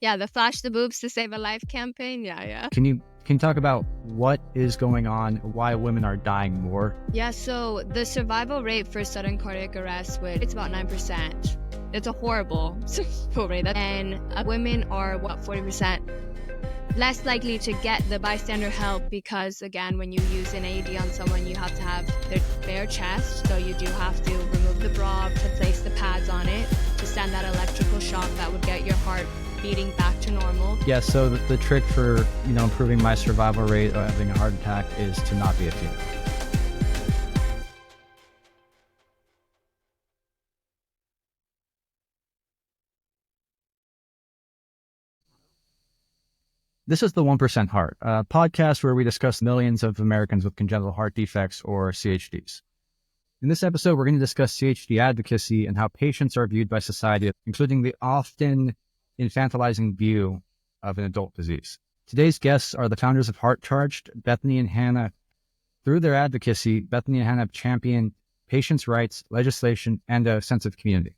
Yeah, the Flash the Boobs to Save a Life campaign. Yeah. Can you talk about what is going on, why women are dying more? Yeah, so the survival rate for sudden cardiac arrest, it's about 9%. It's a horrible survival rate. And women are, 40% less likely to get the bystander help because, again, when you use an AED on someone, you have to have their bare chest. So you do have to remove the bra to place the pads on it to send that electrical shock that would get your heart beating back to normal. Yeah, so the trick for, improving my survival rate of having a heart attack is to not be a female. This is the 1% Heart, a podcast where we discuss millions of Americans with congenital heart defects or CHDs. In this episode, we're going to discuss CHD advocacy and how patients are viewed by society, including the often infantilizing view of an adult disease. Today's guests are the founders of HeartCharged, Bethany and Hannah. Through their advocacy, Bethany and Hannah have championed patients' rights, legislation, and a sense of community.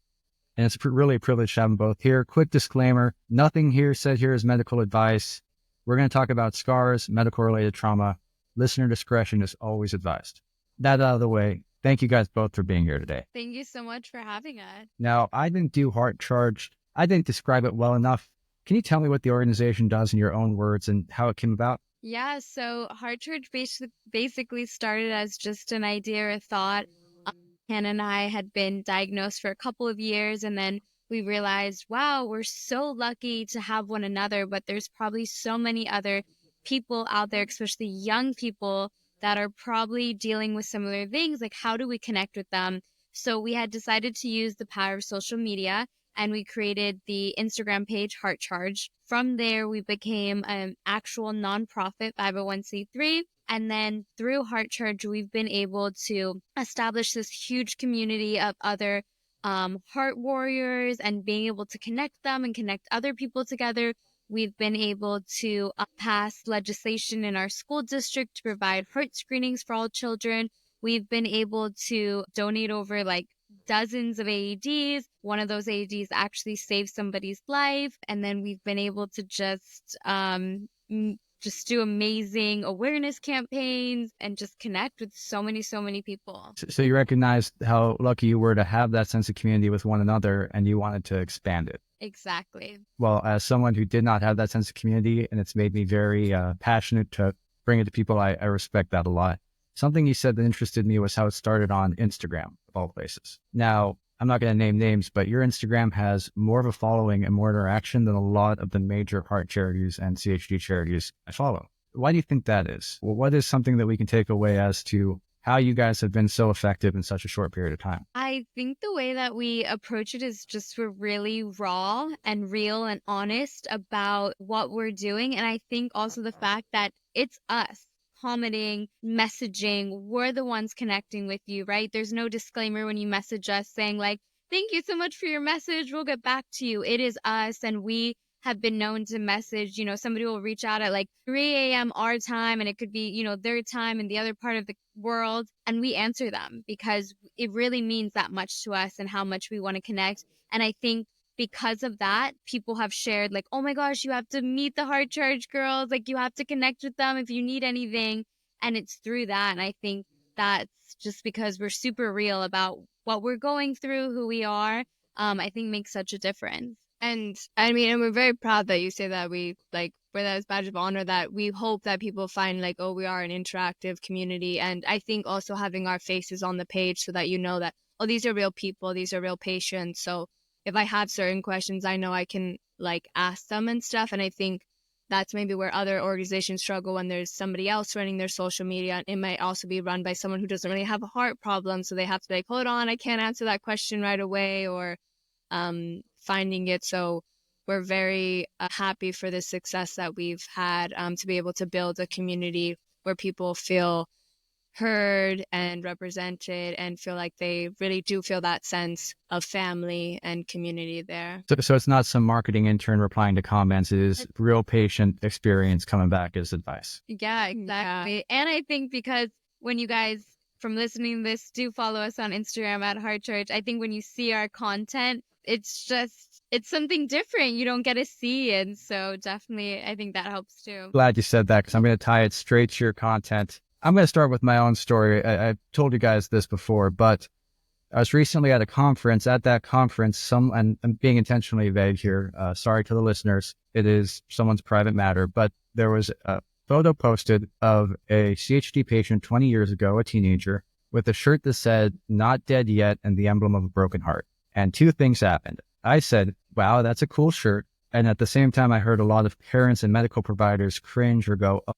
And it's really a privilege to have them both here. Quick disclaimer, nothing here said here is medical advice. We're going to talk about scars, medical-related trauma. Listener discretion is always advised. That out of the way, thank you guys both for being here today. Thank you so much for having us. Now, I didn't do HeartCharged. I didn't describe it well enough. Can you tell me what the organization does in your own words and how it came about? Yeah, so HeartCharged basically started as just an idea or thought. Hannah and I had been diagnosed for a couple of years, and then we realized, wow, we're so lucky to have one another, but there's probably so many other people out there, especially young people, that are probably dealing with similar things. Like, how do we connect with them? So we had decided to use the power of social media, and we created the Instagram page, HeartCharged. From there, we became an actual nonprofit 501c3. And then through HeartCharged, we've been able to establish this huge community of other heart warriors and being able to connect them and connect other people together. We've been able to pass legislation in our school district to provide heart screenings for all children. We've been able to donate over dozens of AEDs. One of those AEDs actually saved somebody's life. And then we've been able to just do amazing awareness campaigns and just connect with so many people. So you recognized how lucky you were to have that sense of community with one another, and you wanted to expand it. Exactly. Well, as someone who did not have that sense of community, and it's made me very passionate to bring it to people, I respect that a lot. Something you said that interested me was how it started on Instagram, of all places. Now, I'm not going to name names, but your Instagram has more of a following and more interaction than a lot of the major heart charities and CHD charities I follow. Why do you think that is? Well, what is something that we can take away as to how you guys have been so effective in such a short period of time? I think the way that we approach it is just we're really raw and real and honest about what we're doing. And I think also the fact that it's us commenting, messaging, we're the ones connecting with you, right? There's no disclaimer when you message us saying thank you so much for your message, we'll get back to you. It is us, and we have been known to message, somebody will reach out at 3 a.m. our time, and it could be, their time in the other part of the world, and we answer them because it really means that much to us and how much we want to connect. And I think because of that, people have shared oh my gosh, you have to meet the HeartCharged girls. You have to connect with them if you need anything. And it's through that. And I think that's just because we're super real about what we're going through, who we are, I think makes such a difference. And I mean, and we're very proud that you say that we wear that as badge of honor, that we hope that people find we are an interactive community. And I think also having our faces on the page so that that, oh, these are real people, these are real patients. So if I have certain questions, I know I can ask them and stuff. And I think that's maybe where other organizations struggle when there's somebody else running their social media. It might also be run by someone who doesn't really have a heart problem. So they have to be hold on, I can't answer that question right away, or finding it. So we're very happy for the success that we've had to be able to build a community where people feel heard and represented and feel like they really do feel that sense of family and community there. So it's not some marketing intern replying to comments. It is real patient experience coming back as advice. Yeah, exactly. Yeah. And I think because when you guys, from listening to this, do follow us on Instagram at HeartCharged, I think when you see our content, it's something different you don't get to see. And so definitely I think that helps too. Glad you said that because I'm going to tie it straight to your content. I'm going to start with my own story. I've told you guys this before, but I was recently at a conference. At that conference, and I'm being intentionally vague here. Sorry to the listeners. It is someone's private matter, but there was a photo posted of a CHD patient 20 years ago, a teenager, with a shirt that said, "Not dead yet," and the emblem of a broken heart. And two things happened. I said, wow, that's a cool shirt. And at the same time, I heard a lot of parents and medical providers cringe or go, oh,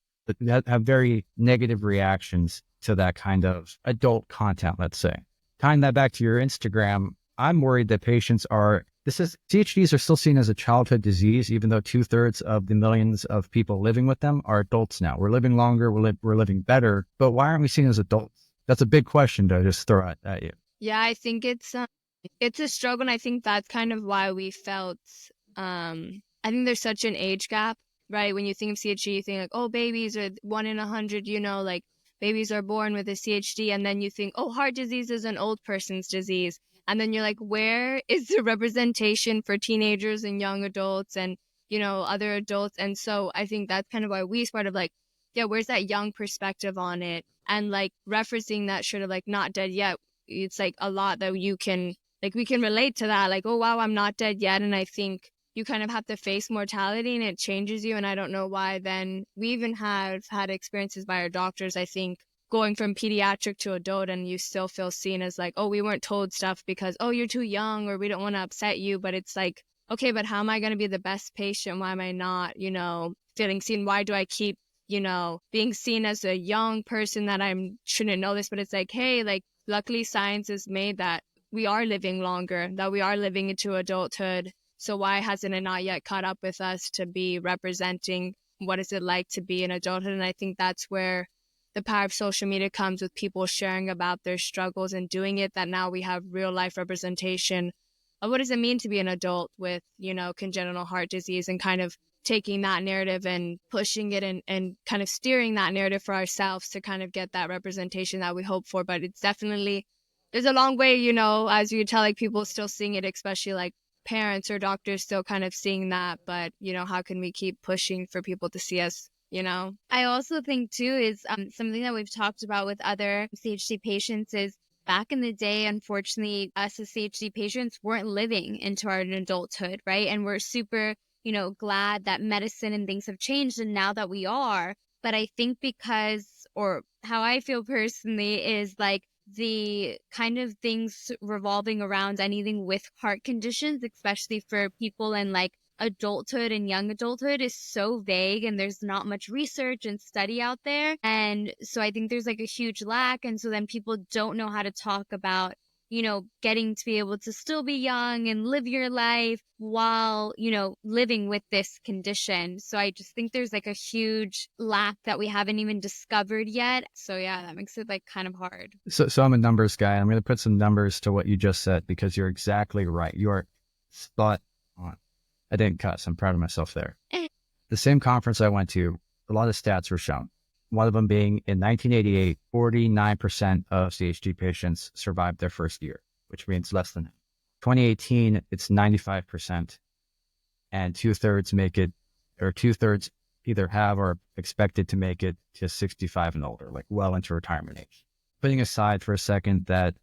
have very negative reactions to that kind of adult content, let's say. Tying that back to your Instagram, I'm worried that CHDs are still seen as a childhood disease, even though 2/3 of the millions of people living with them are adults now. We're living longer, we're living better, but why aren't we seen as adults? That's a big question to just throw at you. Yeah, I think it's a struggle, and I think that's kind of why we felt I think there's such an age gap, right? When you think of CHD, you think like, oh, babies are 1 in 100, like babies are born with a CHD, and then you think, oh, heart disease is an old person's disease. And then you're like, where is the representation for teenagers and young adults and, other adults? And so I think that's kind of why we sort of like, yeah, where's that young perspective on it? And like referencing that sort of like not dead yet, it's like a lot that you can, like, we can relate to that. Like, oh, wow, I'm not dead yet. And I think you kind of have to face mortality and it changes you. And I don't know why then we even have had experiences by our doctors, I think, going from pediatric to adult, and you still feel seen as like, oh, we weren't told stuff because, oh, you're too young or we don't want to upset you. But it's like, okay, but how am I going to be the best patient? Why am I not, feeling seen? Why do I keep, being seen as a young person that I shouldn't know this? But it's like, hey, like, luckily science has made that we are living longer, that we are living into adulthood. So why hasn't it not yet caught up with us to be representing what is it like to be in adulthood? And I think that's where the power of social media comes, with people sharing about their struggles and doing it, that now we have real life representation of what does it mean to be an adult with, congenital heart disease, and kind of taking that narrative and pushing it and kind of steering that narrative for ourselves to kind of get that representation that we hope for. But it's definitely, there's a long way, as you tell, like people still seeing it, especially like parents or doctors still kind of seeing that. But, how can we keep pushing for people to see us? I also think too is something that we've talked about with other CHD patients is back in the day, unfortunately, us as CHD patients weren't living into our adulthood, right? And we're super, glad that medicine and things have changed, and now that we are. But I think because, or how I feel personally, is like the kind of things revolving around anything with heart conditions, especially for people in like adulthood and young adulthood, is so vague, and there's not much research and study out there. And so I think there's like a huge lack. And so then people don't know how to talk about, getting to be able to still be young and live your life while, living with this condition. So I just think there's like a huge lack that we haven't even discovered yet. So yeah, that makes it like kind of hard. So I'm a numbers guy. I'm going to put some numbers to what you just said because you're exactly right. You are spot on. I didn't cuss. I'm proud of myself there. The same conference I went to, a lot of stats were shown. One of them being in 1988, 49% of CHD patients survived their first year, which means less than 2018, it's 95%. And 2/3 make it, or 2/3 either have or expected to make it to 65 and older, like well into retirement age. Putting aside for a second that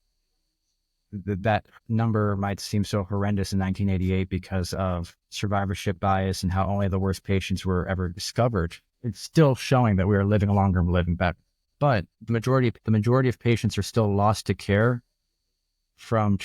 that number might seem so horrendous in 1988 because of survivorship bias and how only the worst patients were ever discovered, it's still showing that we are living longer and living better. But the majority of patients are still lost to care from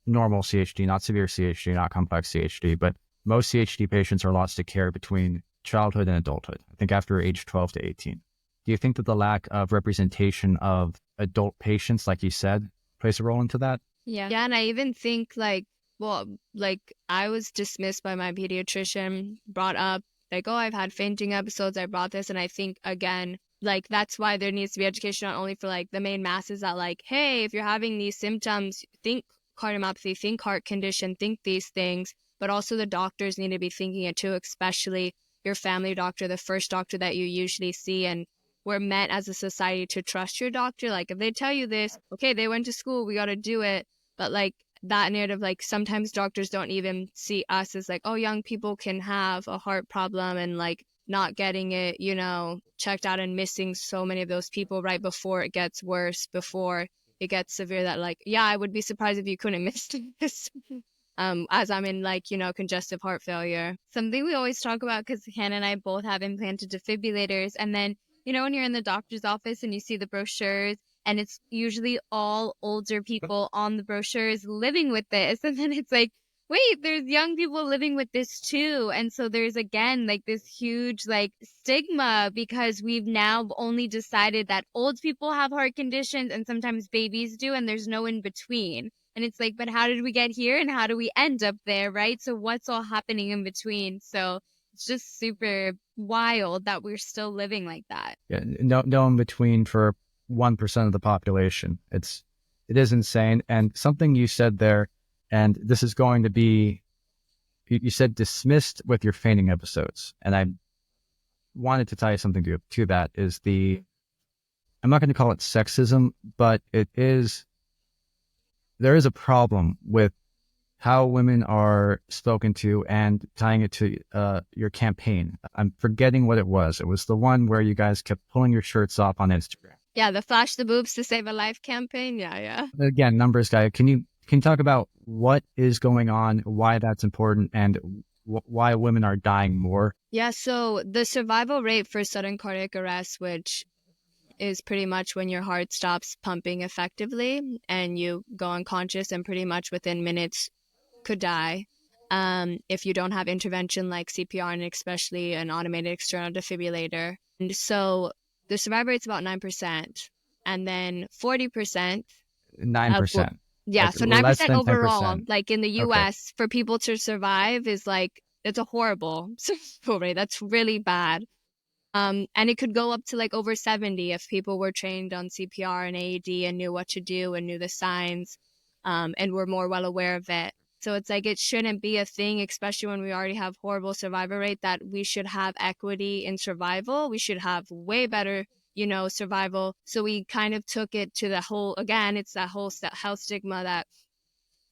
normal CHD, not severe CHD, not complex CHD, but most CHD patients are lost to care between childhood and adulthood, I think after age 12 to 18. Do you think that the lack of representation of adult patients, like you said, plays a role into that? Yeah. Yeah. And I even think like, well, like I was dismissed by my pediatrician, brought up like, oh, I've had fainting episodes. I brought this. And I think, again, like that's why there needs to be education, not only for like the main masses that like, hey, if you're having these symptoms, think cardiomyopathy, think heart condition, think these things, but also the doctors need to be thinking it too, especially your family doctor, the first doctor that you usually see. And we're meant as a society to trust your doctor. Like if they tell you this, okay, they went to school, we got to do it. But like that narrative, like sometimes doctors don't even see us as like, oh, young people can have a heart problem, and like not getting it, checked out, and missing so many of those people right before it gets worse, before it gets severe, that like, yeah, I would be surprised if you couldn't miss this. As I'm in like, congestive heart failure. Something we always talk about, because Hannah and I both have implanted defibrillators. And then, when you're in the doctor's office and you see the brochures, and it's usually all older people on the brochures living with this. And then it's like, wait, there's young people living with this too. And so there's again like this huge like stigma, because we've now only decided that old people have heart conditions and sometimes babies do, and there's no in between. And it's like, but how did we get here and how do we end up there, right? So what's all happening in between? So it's just super wild that we're still living like that. Yeah, no in between for 1% of the population. It is insane. And something you said there, and this is going to be, you said dismissed with your fainting episodes. And I wanted to tie something to that is I'm not going to call it sexism, but there is a problem with how women are spoken to, and tying it to your campaign. I'm forgetting what it was. It was the one where you guys kept pulling your shirts off on Instagram. Yeah, the Flash the Boobs to Save a Life campaign. Yeah. Again, numbers guy, can you talk about what is going on, why that's important, and why women are dying more? Yeah, so the survival rate for sudden cardiac arrest, which is pretty much when your heart stops pumping effectively and you go unconscious and pretty much within minutes could die, if you don't have intervention like CPR, and especially an automated external defibrillator. And so the survival rate's about 9%, and then 40%. 9%. Yeah, Like so less 9% than overall, 10%. like in the Okay. US, for people to survive is like, it's a horrible survival rate. That's really bad. And it could go up to like over 70 if people were trained on CPR and AED and knew what to do and knew the signs, and were more well aware of it. So it's like, it shouldn't be a thing, especially when we already have horrible survival rate, that we should have equity in survival. We should have way better, survival. So we kind of took it to the whole, again, it's that whole health stigma that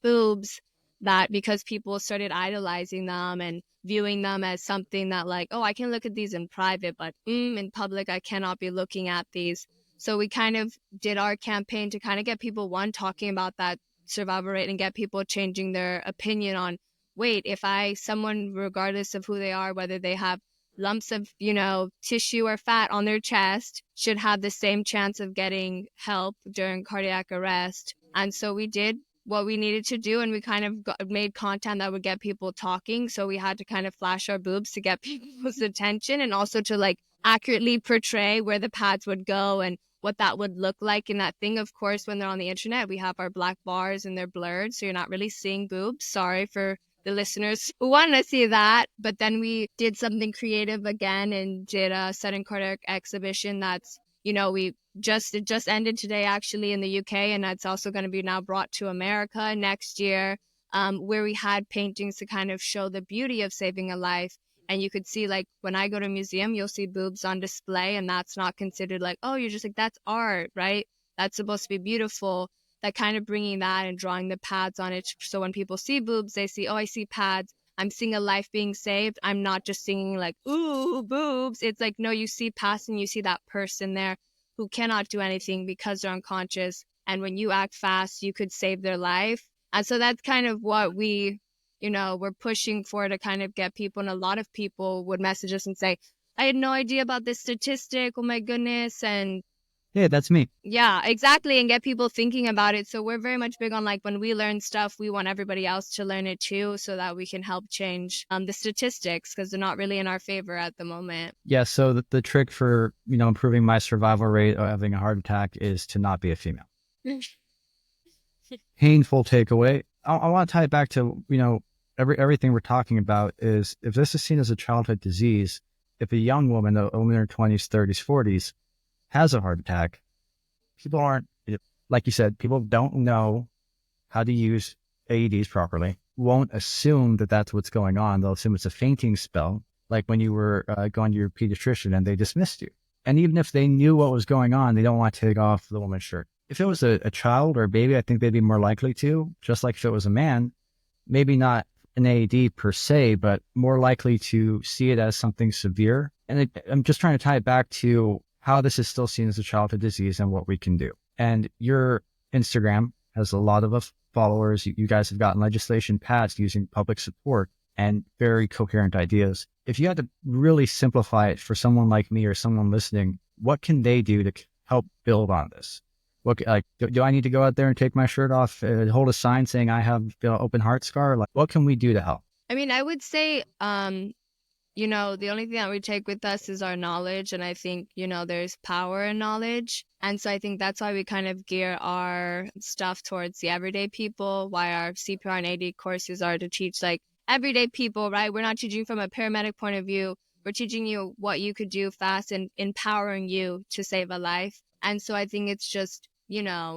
boobs, that because people started idolizing them and viewing them as something that like, oh, I can look at these in private, but in public, I cannot be looking at these. So we kind of did our campaign to kind of get people, one, talking about that survival rate, and get people changing their opinion on, wait, if someone, regardless of who they are, whether they have lumps of, tissue or fat on their chest, should have the same chance of getting help during cardiac arrest. And so we did what we needed to do, and we kind of made content that would get people talking. So we had to kind of flash our boobs to get people's attention, and also to like accurately portray where the pads would go and what that would look like in that thing. Of course, when they're on the internet, we have our black bars and they're blurred, so you're not really seeing boobs. Sorry for the listeners who want to see that. But then we did something creative again and did a sudden cardiac exhibition that's, it just ended today actually in the UK, and that's also going to be now brought to America next year, where we had paintings to kind of show the beauty of saving a life. And you could see, like, when I go to a museum, you'll see boobs on display, and that's not considered like, oh, you're just like, that's art, right? That's supposed to be beautiful. That kind of bringing that and drawing the pads on it. So when people see boobs, they see, oh, I see pads. I'm seeing a life being saved. I'm not just seeing like, ooh, boobs. It's like, no, you see past and you see that person there who cannot do anything because they're unconscious. And when you act fast, you could save their life. And so that's kind of what we're pushing for, to kind of get people. And a lot of people would message us and say, I had no idea about this statistic. Oh my goodness. And yeah, that's me. Yeah, exactly. And get people thinking about it. So we're very much big on, like, when we learn stuff, we want everybody else to learn it too, so that we can help change the statistics, because they're not really in our favor at the moment. Yeah. So the trick for, improving my survival rate of having a heart attack is to not be a female. Painful takeaway. I want to tie it back to, everything we're talking about is, if this is seen as a childhood disease, if a young woman, a woman in her 20s, 30s, 40s, has a heart attack, people aren't, like you said, people don't know how to use AEDs properly, won't assume that that's what's going on. They'll assume it's a fainting spell, like when you were going to your pediatrician and they dismissed you. And even if they knew what was going on, they don't want to take off the woman's shirt. If it was a child or a baby, I think they'd be more likely to, just like if it was a man, maybe not an AED per se, but more likely to see it as something severe. And I'm just trying to tie it back to how this is still seen as a childhood disease and what we can do. And your Instagram has a lot of followers. You guys have gotten legislation passed using public support and very coherent ideas. If you had to really simplify it for someone like me or someone listening, what can they do to help build on this? What, like, do I need to go out there and take my shirt off, hold a sign saying I have open heart scar? Like, what can we do to help? I mean, I would say, the only thing that we take with us is our knowledge. And I think, there's power in knowledge. And so I think that's why we kind of gear our stuff towards the everyday people, why our CPR and AD courses are to teach like everyday people, right? We're not teaching from a paramedic point of view. We're teaching you what you could do fast and empowering you to save a life. And so I think it's just,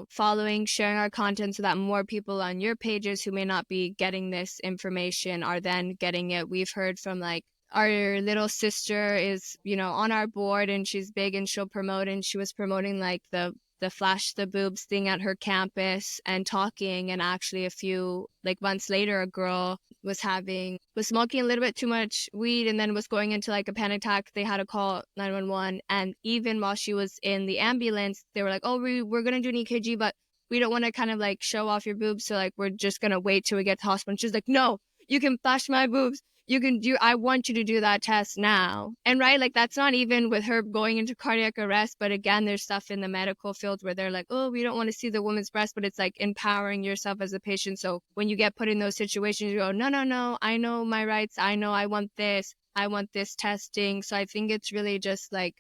following, sharing our content so that more people on your pages who may not be getting this information are then getting it. We've heard from like our little sister is, on our board and she's big and she'll promote, and she was promoting like the flash the boobs thing at her campus and talking, and actually a few like months later a girl was smoking a little bit too much weed and then was going into like a panic attack. They had to call 911, and even while she was in the ambulance they were like, oh, we're gonna do an EKG, but we don't want to kind of like show off your boobs, so like we're just gonna wait till we get to hospital. And she's like, no, you can flash my boobs, you can do, I want you to do that test now. And right, like that's not even with her going into cardiac arrest, but again, there's stuff in the medical field where they're like, oh, we don't want to see the woman's breast, but it's like empowering yourself as a patient. So when you get put in those situations, you go, no, no, no, I know my rights, I know I want this testing. So I think it's really just like,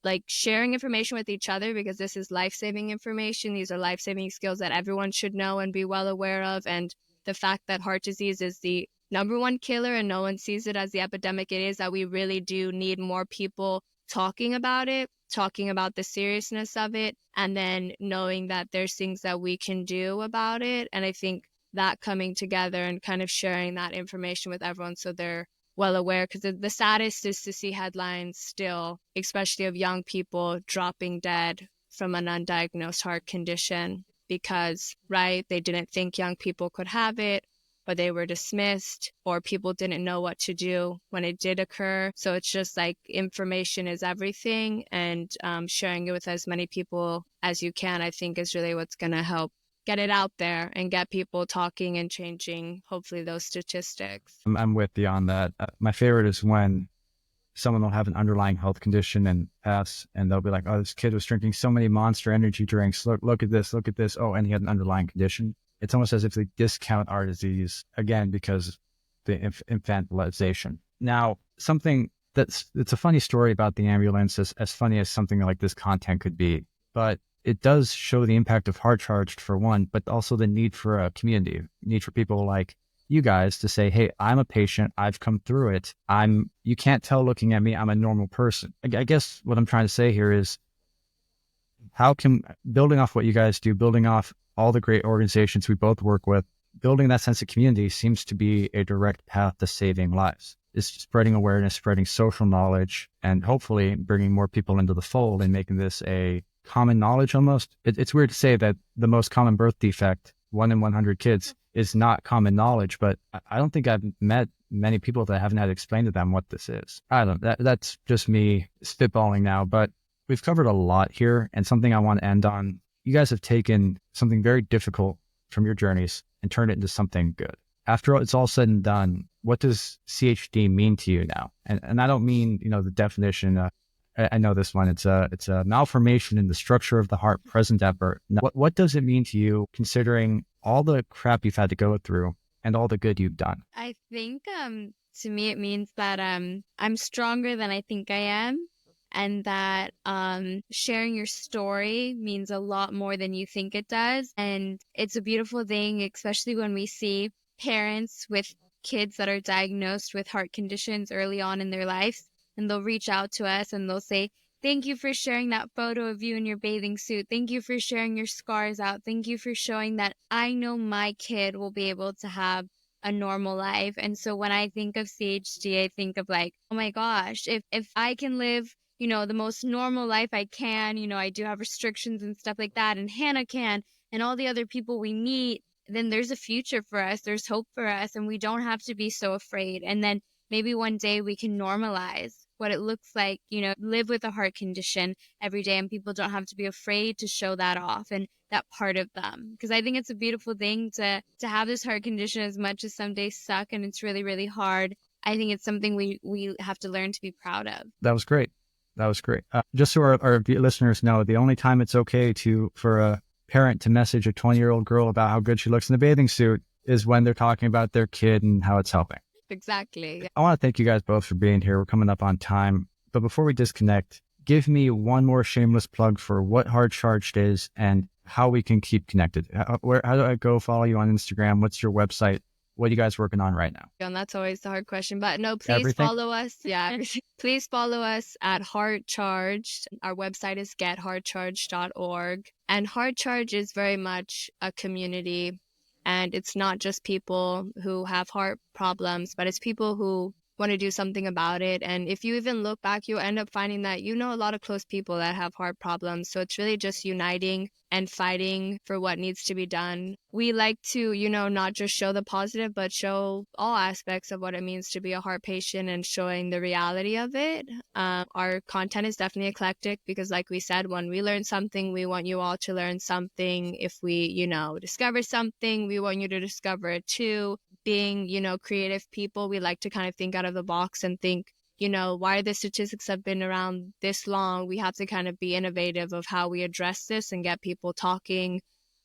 like sharing information with each other, because this is life-saving information. These are life-saving skills that everyone should know and be well aware of. And the fact that heart disease is the number one killer and no one sees it as the epidemic it is, that we really do need more people talking about it, talking about the seriousness of it, and then knowing that there's things that we can do about it. And I think that coming together and kind of sharing that information with everyone so they're well aware, because the saddest is to see headlines still, especially of young people dropping dead from an undiagnosed heart condition because, right, they didn't think young people could have it, or they were dismissed, or people didn't know what to do when it did occur. So it's just like information is everything, and sharing it with as many people as you can, I think, is really what's going to help get it out there and get people talking and changing, hopefully, those statistics. I'm with you on that. My favorite is when someone will have an underlying health condition and pass, and they'll be like, oh, this kid was drinking so many Monster energy drinks. Look at this, look at this. Oh, and he had an underlying condition. It's almost as if they discount our disease, again, because the infantilization. Now, something it's a funny story about the ambulance, as funny as something like this content could be, but it does show the impact of HeartCharged for one, but also the need for a community, need for people like you guys to say, hey, I'm a patient, I've come through it. You can't tell looking at me, I'm a normal person. I guess what I'm trying to say here is, how can, building off what you guys do, building off all the great organizations we both work with, building that sense of community seems to be a direct path to saving lives. It's spreading awareness, spreading social knowledge, and hopefully bringing more people into the fold and making this a common knowledge almost. It's weird to say that the most common birth defect, 1 in 100 kids, is not common knowledge, but I don't think I've met many people that haven't had to explain to them what this is. I don't, that's just me spitballing now, but we've covered a lot here, and something I want to end on. You guys have taken something very difficult from your journeys and turned it into something good. After it's all said and done, what does CHD mean to you now? And I don't mean, the definition. I know this one. It's a malformation in the structure of the heart present at birth. Now, what does it mean to you, considering all the crap you've had to go through and all the good you've done? I think to me it means that I'm stronger than I think I am, and that sharing your story means a lot more than you think it does. And it's a beautiful thing, especially when we see parents with kids that are diagnosed with heart conditions early on in their lives, and they'll reach out to us and they'll say, thank you for sharing that photo of you in your bathing suit. Thank you for sharing your scars out. Thank you for showing that I know my kid will be able to have a normal life. And so when I think of CHD, I think of like, oh my gosh, if I can live the most normal life I can. I do have restrictions and stuff like that, and Hannah can, and all the other people we meet, then there's a future for us. There's hope for us, and we don't have to be so afraid. And then maybe one day we can normalize what it looks like, live with a heart condition every day, and people don't have to be afraid to show that off and that part of them. Because I think it's a beautiful thing to have this heart condition, as much as some days suck and it's really, really hard. I think it's something we have to learn to be proud of. That was great. That was great. Just so our listeners know, the only time it's okay for a parent to message a 20-year-old girl about how good she looks in a bathing suit is when they're talking about their kid and how it's helping. Exactly. I want to thank you guys both for being here. We're coming up on time. But before we disconnect, give me one more shameless plug for what HeartCharged is and how we can keep connected. How do I go follow you on Instagram? What's your website? What are you guys working on right now? And that's always the hard question. But no, please Everything? follow us. Yeah. Please follow us at HeartCharged. Our website is getheartcharged.org. And HeartCharged is very much a community. And it's not just people who have heart problems, but it's people who want to do something about it. And if you even look back, you'll end up finding that a lot of close people that have heart problems. So it's really just uniting and fighting for what needs to be done. We like to, not just show the positive, but show all aspects of what it means to be a heart patient and showing the reality of it. Our content is definitely eclectic because, like we said, when we learn something, we want you all to learn something. If we, discover something, we want you to discover it too. Being, creative people, we like to kind of think out of the box and think, why the statistics have been around this long. We have to kind of be innovative of how we address this and get people talking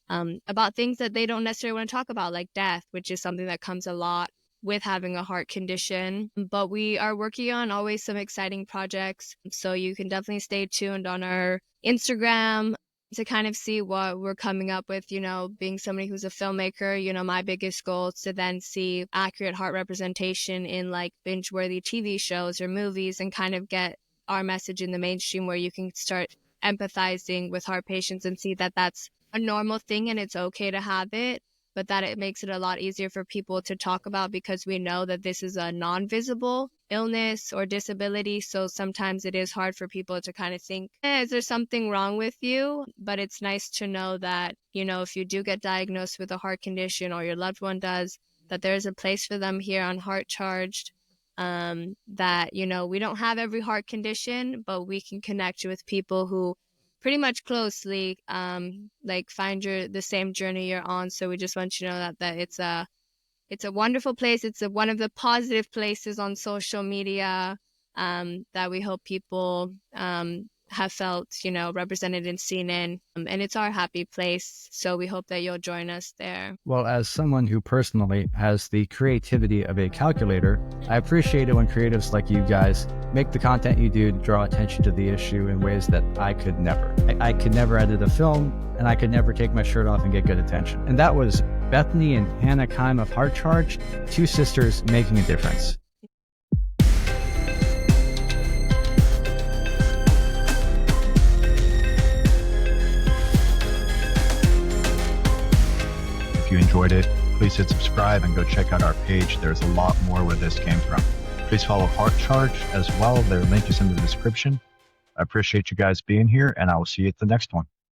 about things that they don't necessarily want to talk about, like death, which is something that comes a lot with having a heart condition. But we are working on always some exciting projects. So you can definitely stay tuned on our Instagram to kind of see what we're coming up with. Being somebody who's a filmmaker, my biggest goal is to then see accurate heart representation in like binge-worthy TV shows or movies and kind of get our message in the mainstream where you can start empathizing with heart patients and see that that's a normal thing and it's okay to have it, but that it makes it a lot easier for people to talk about because we know that this is a non-visible illness or disability. So sometimes it is hard for people to kind of think, is there something wrong with you? But it's nice to know that, if you do get diagnosed with a heart condition or your loved one does, that there's a place for them here on HeartCharged. That, we don't have every heart condition, but we can connect you with people who pretty much closely find the same journey you're on. So we just want you to know that it's a wonderful place. It's one of the positive places on social media that we hope people have felt, represented and seen in. And it's our happy place. So we hope that you'll join us there. Well, as someone who personally has the creativity of a calculator, I appreciate it when creatives like you guys make the content you do to draw attention to the issue in ways that I could never. I could never edit a film, and I could never take my shirt off and get good attention. And that was Bethany and Hannah Keim of HeartCharged, two sisters making a difference. If you enjoyed it, please hit subscribe and go check out our page. There's a lot more where this came from. Please follow HeartCharged as well. Their link is in the description. I appreciate you guys being here, and I will see you at the next one.